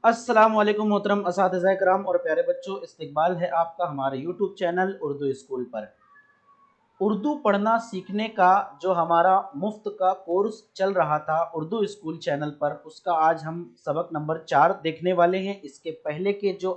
अस्सलाम वालेकुम मोहतरम असातिज़ा कराम और प्यारे बच्चों, इस्तकबाल है आपका हमारे यूट्यूब चैनल उर्दू स्कूल पर। उर्दू पढ़ना सीखने का जो हमारा मुफ्त का कोर्स चल रहा था उर्दू स्कूल चैनल पर, उसका आज हम सबक नंबर 4 देखने वाले हैं। इसके पहले के जो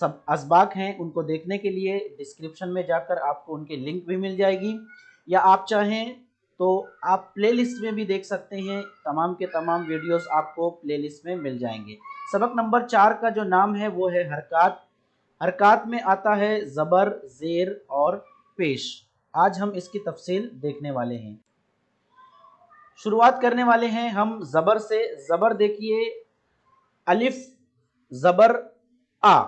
सब असबाक हैं उनको देखने के लिए डिस्क्रिप्शन में जाकर आपको उनकी लिंक भी मिल जाएगी, या आप चाहें तो आप प्लेलिस्ट में भी देख सकते हैं। तमाम के तमाम वीडियोस आपको प्लेलिस्ट में मिल जाएंगे। सबक नंबर 4 का जो नाम है वो है हरकत। हरकत में आता है ज़बर, ज़ेर और पेश। आज हम इसकी तफसील देखने वाले हैं। शुरुआत करने वाले हैं हम ज़बर से। ज़बर देखिए, अलिफ ज़बर आ,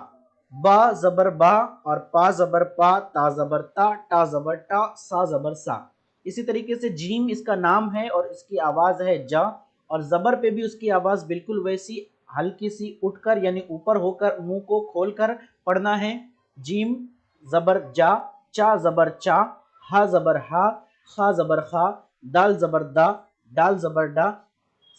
बा ज़बर बा और पा ज़बर पा, ता ज़बर ता ज़बर टा, सा ज़बर सा। इसी तरीके से जीम इसका नाम है और इसकी आवाज़ है जा, और ज़बर पे भी उसकी आवाज़ बिल्कुल वैसी हल्की सी उठकर यानी ऊपर होकर मुंह को खोलकर पढ़ना है। जीम ज़बर जा, चा ज़बर चा, हा ज़बर हा, खा ज़बर खा, दाल ज़बर दा, डाल ज़बर डा,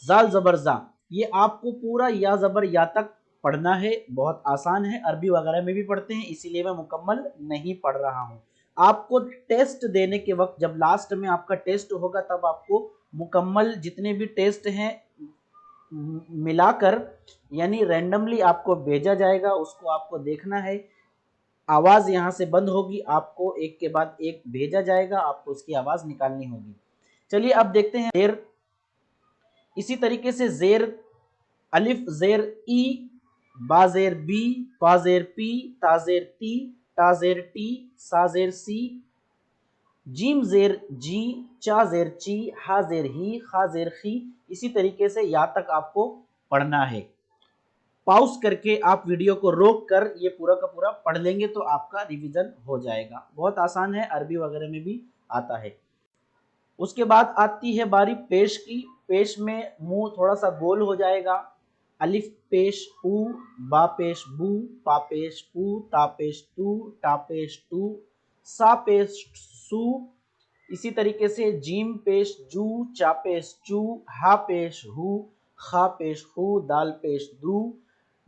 जाल ज़बर जा। ये आपको पूरा या ज़बर या तक पढ़ना है। बहुत आसान है, अरबी वगैरह में भी पढ़ते हैं, इसीलिए मैं मुकम्मल नहीं पढ़ रहा हूँ। आपको टेस्ट देने के वक्त, जब लास्ट में आपका टेस्ट होगा, तब आपको मुकम्मल जितने भी टेस्ट हैं मिलाकर यानी रैंडमली आपको भेजा जाएगा, उसको आपको देखना है। आवाज़ यहाँ से बंद होगी, आपको एक के बाद एक भेजा जाएगा, आपको उसकी आवाज़ निकालनी होगी। चलिए अब देखते हैं ज़ेर। इसी तरीके से ज़ेर, अलिफ ज़ेर ई, बा ज़ेर बी, पा ज़ेर पी, ता ज़ेर ती, टा ज़ेर टी, सा ज़ेर सी, जीम ज़ेर जी, चा ज़ेर ची, हा ज़ेर ही, खा ज़ेर खी। इसी तरीके से या तक आपको पढ़ना है। पॉज करके आप वीडियो को रोक कर ये पूरा का पूरा पढ़ लेंगे तो आपका रिवीजन हो जाएगा। बहुत आसान है, अरबी वगैरह में भी आता है। उसके बाद आती है बारी पेश की। पेश में मुंह थोड़ा सा गोल हो जाएगा। अलिफ पेश ऊ, बा पेश बू, पा पेश पू, ता पेश तू, टा पेश टू, सा पेश सू। इसी तरीके से जीम पेश जू, चा पेश चू, हा पेश हु, खा पेश हु, दाल पेश दू,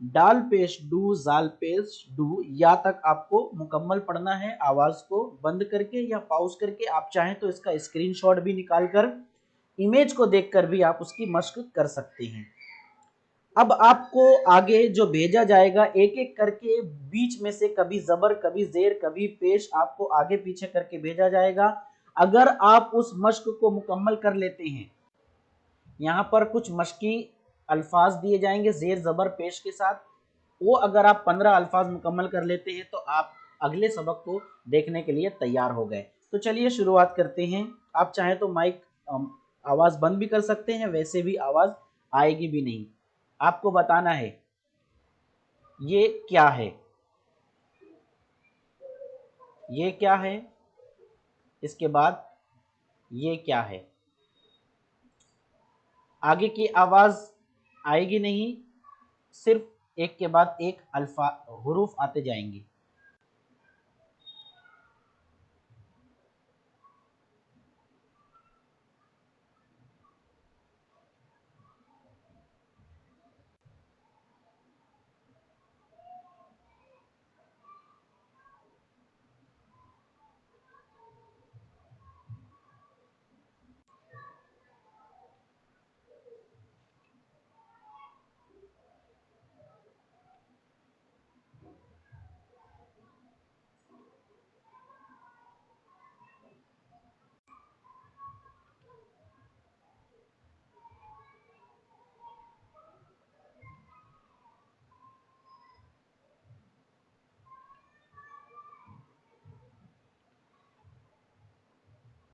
डाल पेश डू, जाल पेश डू। या तक आपको मुकम्मल पढ़ना है, आवाज़ को बंद करके या पॉज करके। आप चाहें तो इसका स्क्रीनशॉट भी निकाल कर इमेज को देखकर भी आप उसकी मश्क कर सकते हैं। अब आपको आगे जो भेजा जाएगा, एक एक करके बीच में से कभी ज़बर, कभी ज़ेर, कभी पेश, आपको आगे पीछे करके भेजा जाएगा। अगर आप उस मश्क को मुकम्मल कर लेते हैं, यहाँ पर कुछ मश्की अल्फाज दिए जाएंगे ज़ेर ज़बर पेश के साथ, वो अगर आप 15 अल्फाज मुकम्मल कर लेते हैं तो आप अगले सबक को देखने के लिए तैयार हो गए। तो चलिए शुरुआत करते हैं। आप चाहें तो माइक आवाज़ बंद भी कर सकते हैं, वैसे भी आवाज़ आएगी भी नहीं। आपको बताना है ये क्या है, ये क्या है, इसके बाद ये क्या है। आगे की आवाज़ आएगी नहीं, सिर्फ एक के बाद एक अल्फा हुरूफ आते जाएंगे।